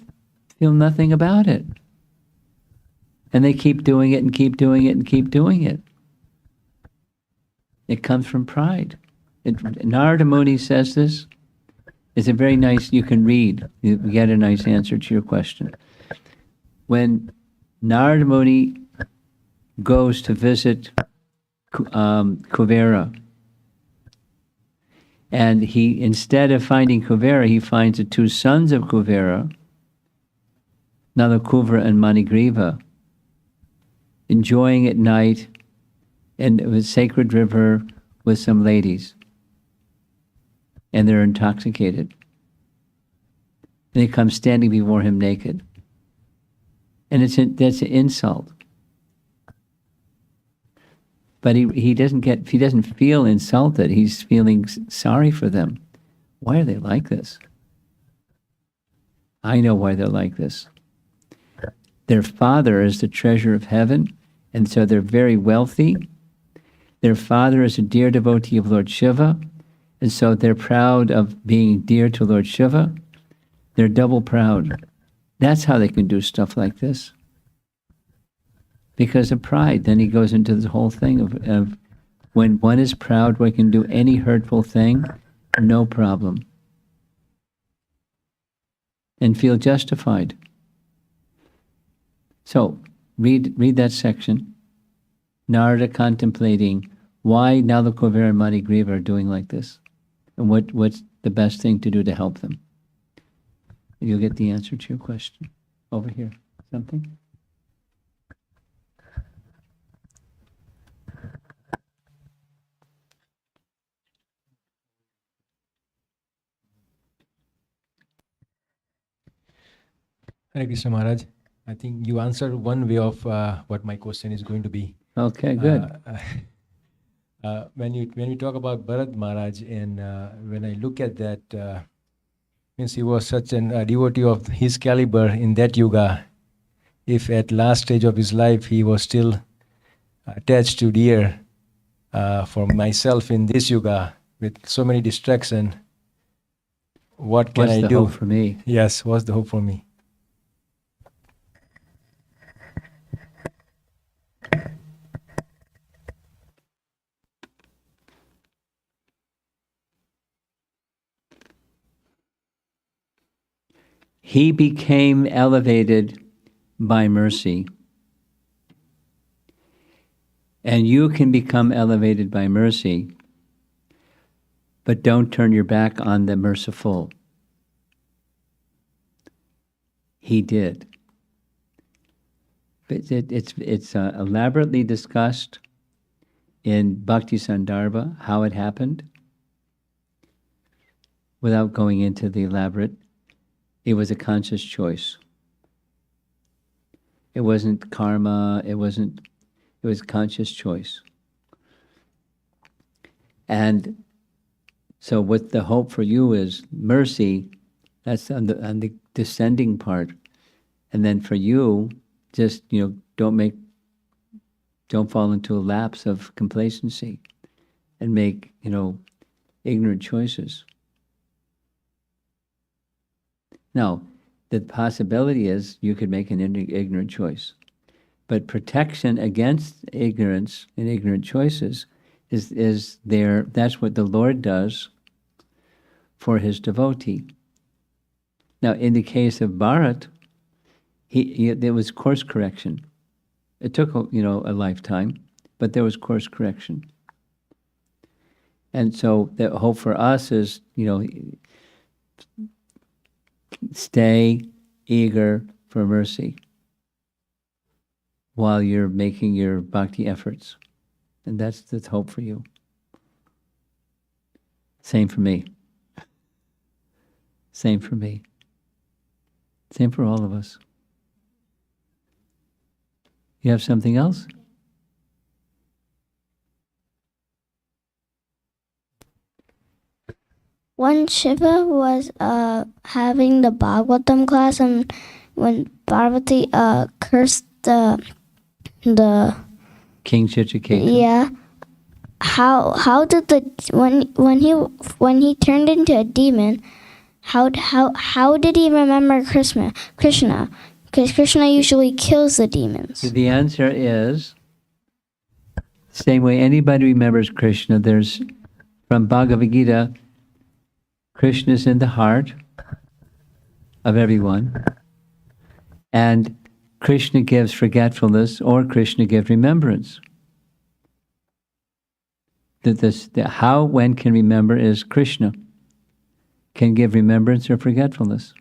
[SPEAKER 1] feel nothing about it. And they keep doing it and keep doing it and keep doing it. It comes from pride. Narada Muni says this. It's a very nice, you can read, you get a nice answer to your question. When Narada Muni goes to visit Kuvera, and he, instead of finding Kuvera, he finds the two sons of Kuvera, Nalakuvra and Manigriva, enjoying at night in a sacred river with some ladies. And they're intoxicated. And they come standing before him naked. And that's an insult. But he doesn't feel insulted. He's feeling sorry for them. Why are they like this? I know why they're like this. Their father is the treasure of heaven, and so they're very wealthy. Their father is a dear devotee of Lord Shiva, and so they're proud of being dear to Lord Shiva. They're double proud. That's how they can do stuff like this. Because of pride. Then he goes into this whole thing of when one is proud, one can do any hurtful thing, no problem. And feel justified. So, read that section. Narada contemplating why Nalakuvara and Manigriva are doing like this. And what's the best thing to do to help them? You'll get the answer to your question. Over here. Something?
[SPEAKER 4] Hare Krishna Maharaj. I think you answered one way of what my question is going to be.
[SPEAKER 1] Okay, good.
[SPEAKER 4] When you talk about Bharat Maharaj, and when I look at that, means he was such a devotee of his caliber in that yuga. If at last stage of his life he was still attached to dear for myself in this yuga with so many distractions, what can I do?
[SPEAKER 1] What's the hope for me?
[SPEAKER 4] Yes, what's the hope for me?
[SPEAKER 1] He became elevated by mercy. And you can become elevated by mercy, but don't turn your back on the merciful. He did. But it's elaborately discussed in Bhakti Sandarbha, how it happened, without going into the elaborate. It was a conscious choice. It wasn't karma, it was conscious choice. And so what the hope for you is mercy, that's on the descending part. And then for you, just, don't fall into a lapse of complacency and make, ignorant choices. Now, the possibility is you could make an ignorant choice. But protection against ignorance and ignorant choices is there. That's what the Lord does for his devotee. Now, in the case of Bharat, there was course correction. It took a lifetime, but there was course correction. And so the hope for us is, stay eager for mercy while you're making your bhakti efforts. And that's the hope for you. Same for me. Same for me. Same for all of us. You have something else?
[SPEAKER 5] when Shiva was having the Bhagavatam class, and when Parvati cursed the
[SPEAKER 1] King Chitraketu.
[SPEAKER 5] yeah, how did the when he turned into a demon, how did he remember Krishna? Because Krishna usually kills the demons.
[SPEAKER 1] So the answer is same way anybody remembers Krishna. There's from Bhagavad Gita, Krishna is in the heart of everyone, and Krishna gives forgetfulness or Krishna gives remembrance. The how one can remember is Krishna can give remembrance or forgetfulness.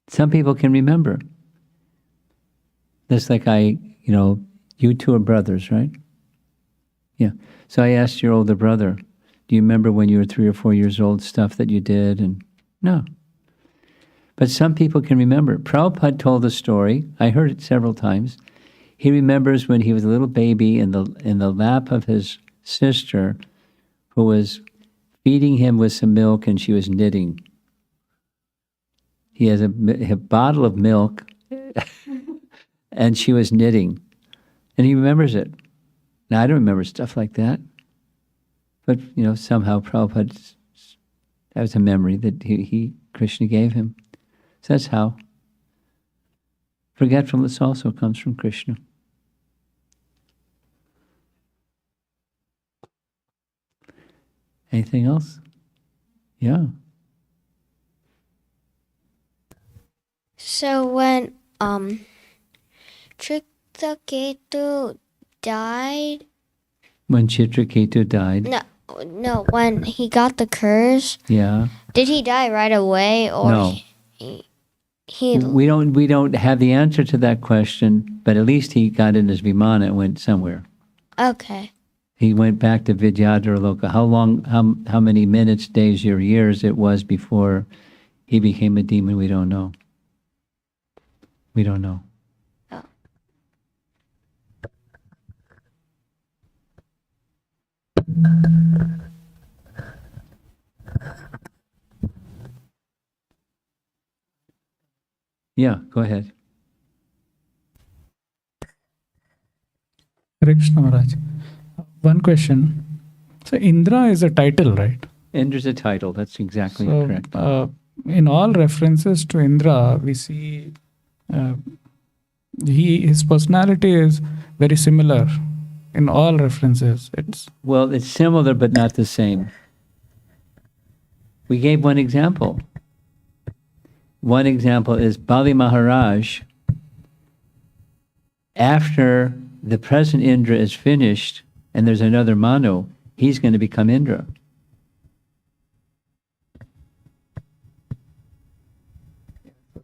[SPEAKER 1] Some people can remember. Just like you two are brothers, right? Yeah. So I asked your older brother, do you remember when you were 3 or 4 years old, stuff that you did? And no. But some people can remember. Prabhupada told a story. I heard it several times. He remembers when he was a little baby in the lap of his sister, who was feeding him with some milk, and she was knitting. He has a bottle of milk, and she was knitting. And he remembers it. Now, I don't remember stuff like that. But, somehow Prabhupada, that was a memory that Krishna gave him. So that's how. Forgetfulness also comes from Krishna. Anything else? Yeah.
[SPEAKER 5] So when Chitraketu died,
[SPEAKER 1] When Chitraketu died.
[SPEAKER 5] no, when he got the curse,
[SPEAKER 1] Yeah.
[SPEAKER 5] did he die right away, or
[SPEAKER 1] No.
[SPEAKER 5] he
[SPEAKER 1] We don't have the answer to that question, but at least he got in his vimana and went somewhere.
[SPEAKER 5] okay?
[SPEAKER 1] He went back to Vidyadhara Loka. How many minutes, days, or years it was before he became a demon, we don't know. We don't know.
[SPEAKER 5] Oh.
[SPEAKER 1] Yeah, go ahead.
[SPEAKER 6] Hare Krishna Maharaj. One question. So Indra is a title, right?
[SPEAKER 1] Indra's a title. That's exactly
[SPEAKER 6] So
[SPEAKER 1] correct.
[SPEAKER 6] in all references to Indra, we see his personality is very similar in all references.
[SPEAKER 1] Well, it's similar but not the same. We gave one example. One example is Bali Maharaj. After the present Indra is finished and there's another Manu, he's going to become Indra.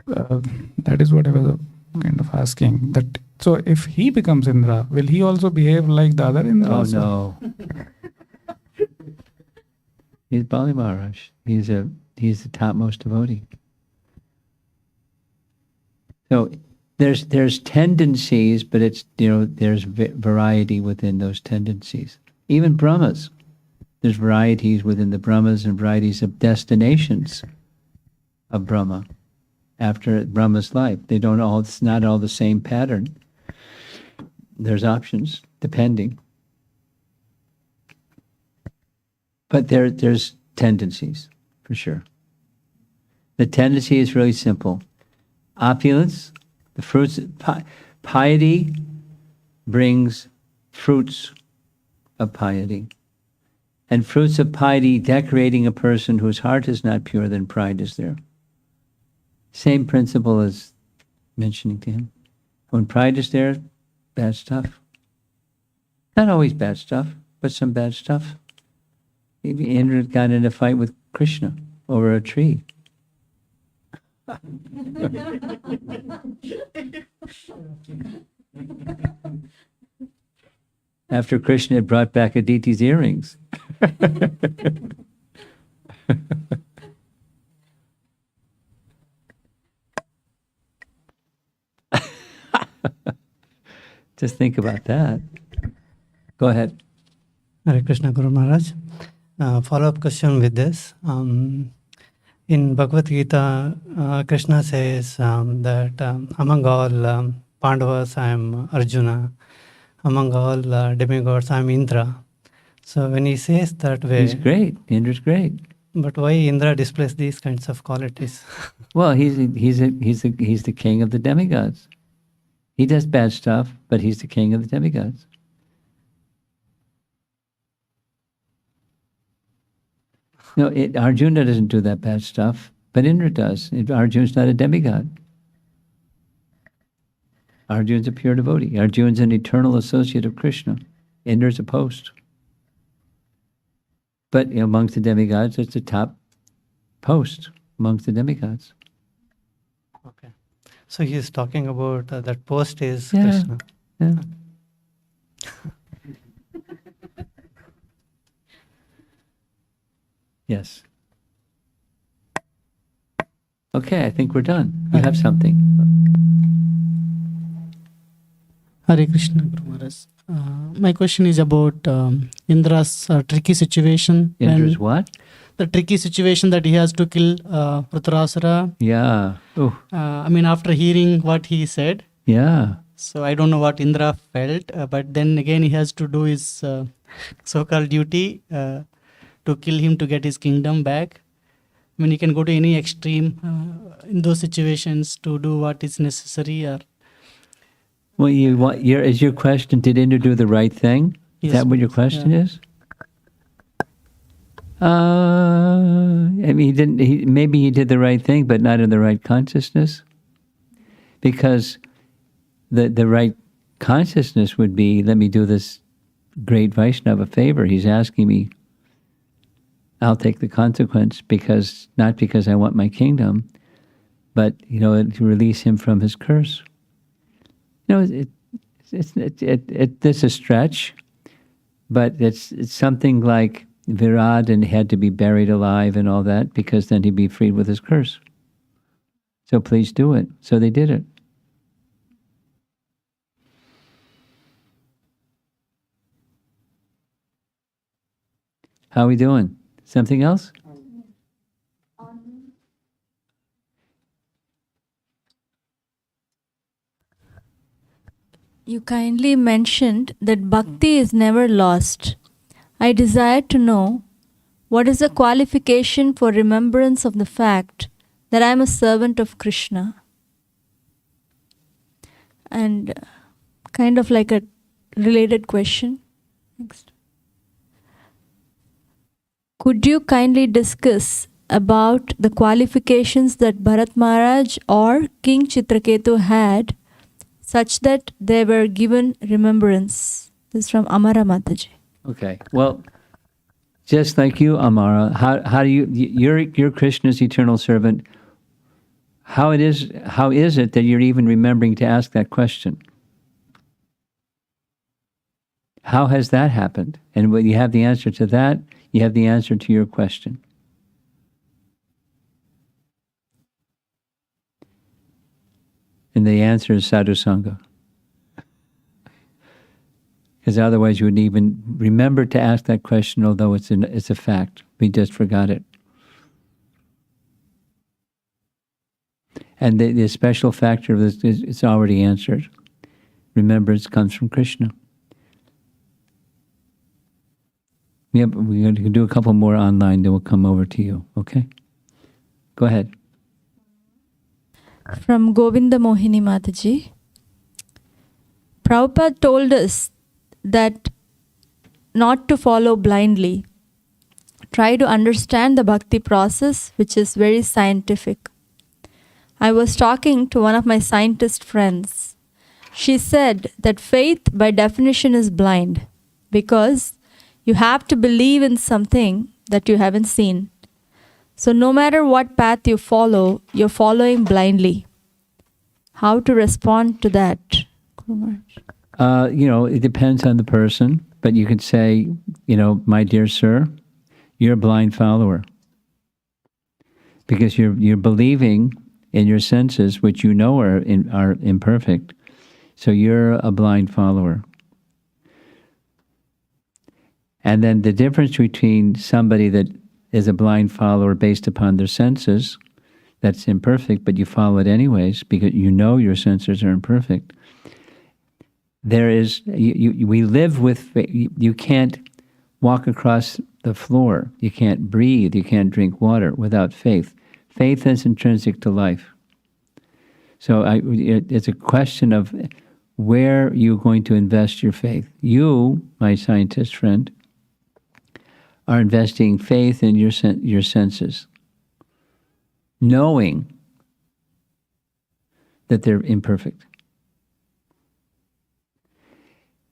[SPEAKER 6] That is what I was kind of asking. That so if he becomes Indra, will he also behave like the other Indras?
[SPEAKER 1] Oh no. He's Bali Maharaj. He's the topmost devotee. So there's tendencies, but it's there's variety within those tendencies. Even Brahmas, there's varieties within the Brahmas and varieties of destinations of Brahma after Brahma's life. It's not all the same pattern. There's options depending. But there's tendencies, for sure. The tendency is really simple. Opulence, the fruits, piety brings fruits of piety. And fruits of piety decorating a person whose heart is not pure, then pride is there. Same principle as mentioning to him. When pride is there, bad stuff. Not always bad stuff, but some bad stuff. Maybe Indra got in a fight with Krishna over a tree. After Krishna had brought back Aditi's earrings. Just think about that. Go ahead.
[SPEAKER 7] Hare Krishna Guru Maharaj. Follow-up question with this. In Bhagavad Gita, Krishna says that among all Pandavas, I am Arjuna. Among all demigods, I am Indra. So when he says that way,
[SPEAKER 1] He's great. Indra's great.
[SPEAKER 7] but why Indra displays these kinds of qualities?
[SPEAKER 1] Well, he's the king of the demigods. He does bad stuff, but he's the king of the demigods. No, Arjuna doesn't do that bad stuff, but Indra does. Arjuna's not a demigod. Arjuna's a pure devotee. Arjuna's an eternal associate of Krishna. Indra's a post. But amongst the demigods, it's the top post amongst the demigods.
[SPEAKER 7] Okay. So he is talking about that post is
[SPEAKER 1] Yeah.
[SPEAKER 7] Krishna.
[SPEAKER 1] Yeah. Yes. Okay, I think we're done. You have something.
[SPEAKER 8] Hare Krishna Guru Maharaj. My question is about Indra's tricky situation.
[SPEAKER 1] Indra's what?
[SPEAKER 8] The tricky situation that he has to kill Vritrasura.
[SPEAKER 1] Yeah. Oh,
[SPEAKER 8] I mean, after hearing what he said,
[SPEAKER 1] yeah.
[SPEAKER 8] so I don't know what Indra felt, but then again he has to do his so-called duty to kill him to get his kingdom back. I mean, he can go to any extreme in those situations to do what is necessary. Or
[SPEAKER 1] Well, is your question, did Indra do the right thing? Is
[SPEAKER 8] Yes,
[SPEAKER 1] that what your question is? I mean, he didn't. Maybe he did the right thing, but not in the right consciousness. Because the right consciousness would be, let me do this great Vaishnava a favor. He's asking me, I'll take the consequence, because not because I want my kingdom, but to release him from his curse. It's a stretch, but it's something like Virad and had to be buried alive and all that, because then he'd be freed with his curse. So please do it. So they did it. How are we doing? Something else?
[SPEAKER 3] You kindly mentioned that bhakti is never lost. I desire to know what is the qualification for remembrance of the fact that I am a servant of Krishna. And kind of like a related question. Next. Could you kindly discuss about the qualifications that Bharat Maharaj or King Chitraketu had, such that they were given remembrance? This is from Amara Mataji.
[SPEAKER 1] Okay. Well, just like you, Amara, how do you're Krishna's eternal servant. How is it that you're even remembering to ask that question? How has that happened? And when you have the answer to that, you have the answer to your question. And the answer is sadhu sangha. Because otherwise you wouldn't even remember to ask that question, although it's a fact. We just forgot it. And the special factor of this is it's already answered. Remembrance comes from Krishna. Yeah, we're going to do a couple more online, then we'll come over to you, okay? Go ahead.
[SPEAKER 3] From Govinda Mohini Mataji. Prabhupada told us that not to follow blindly. Try to understand the bhakti process, which is very scientific. I was talking to one of my scientist friends. She said that faith by definition is blind, because you have to believe in something that you haven't seen. So no matter what path you follow, you're following blindly. How to respond to that?
[SPEAKER 1] It depends on the person, but you could say, my dear sir, you're a blind follower. Because you're believing in your senses, which are imperfect. So you're a blind follower. And then the difference between somebody that is a blind follower based upon their senses, that's imperfect, but you follow it anyways because you know your senses are imperfect. There is, we live with, you can't walk across the floor, you can't breathe, you can't drink water without faith. Faith is intrinsic to life. So it's a question of where you're going to invest your faith. You, my scientist friend, are investing faith in your senses, knowing that they're imperfect.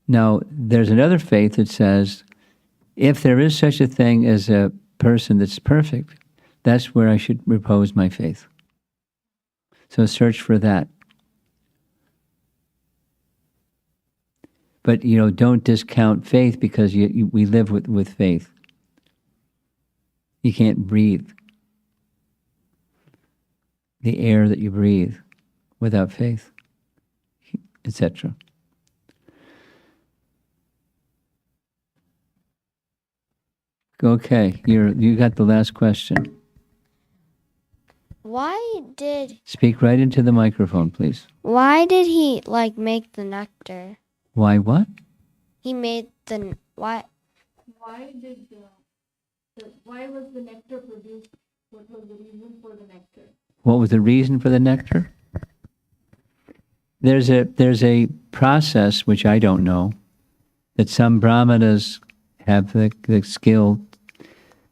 [SPEAKER 1] Now, there's another faith that says, if there is such a thing as a person that's perfect, that's where I should repose my faith. So search for that. But, don't discount faith because we live with faith. You can't breathe the air that you breathe without faith, etc. Okay, you got the last question. Speak right into the microphone, please.
[SPEAKER 5] Why did he make the nectar?
[SPEAKER 1] Why what?
[SPEAKER 5] He made the why.
[SPEAKER 3] Why was the nectar produced? What was the reason for the nectar?
[SPEAKER 1] What was the reason for the nectar? There's a process which I don't know, that some brahmanas have the skill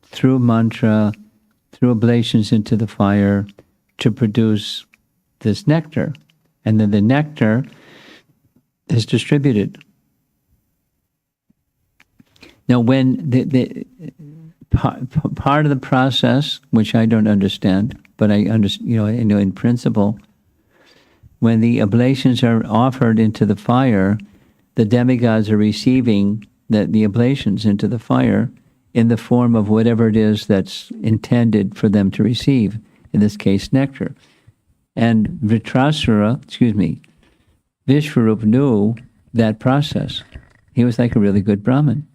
[SPEAKER 1] through mantra, through oblations into the fire, to produce this nectar. And then the nectar is distributed. Now, when the part of the process, which I don't understand, but I know in principle, when the oblations are offered into the fire, the demigods are receiving the oblations into the fire in the form of whatever it is that's intended for them to receive, in this case, nectar. And Vritrasura, Vishwarup knew that process. He was like a really good Brahmin.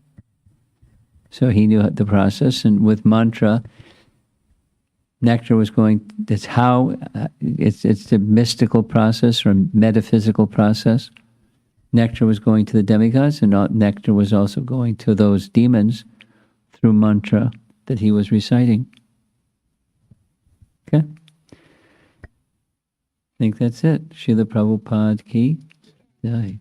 [SPEAKER 1] So he knew the process, and with mantra, nectar was going, it's the mystical process or metaphysical process. Nectar was going to the demigods, and nectar was also going to those demons through mantra that he was reciting. Okay? I think that's it. Srila Prabhupada ki jai.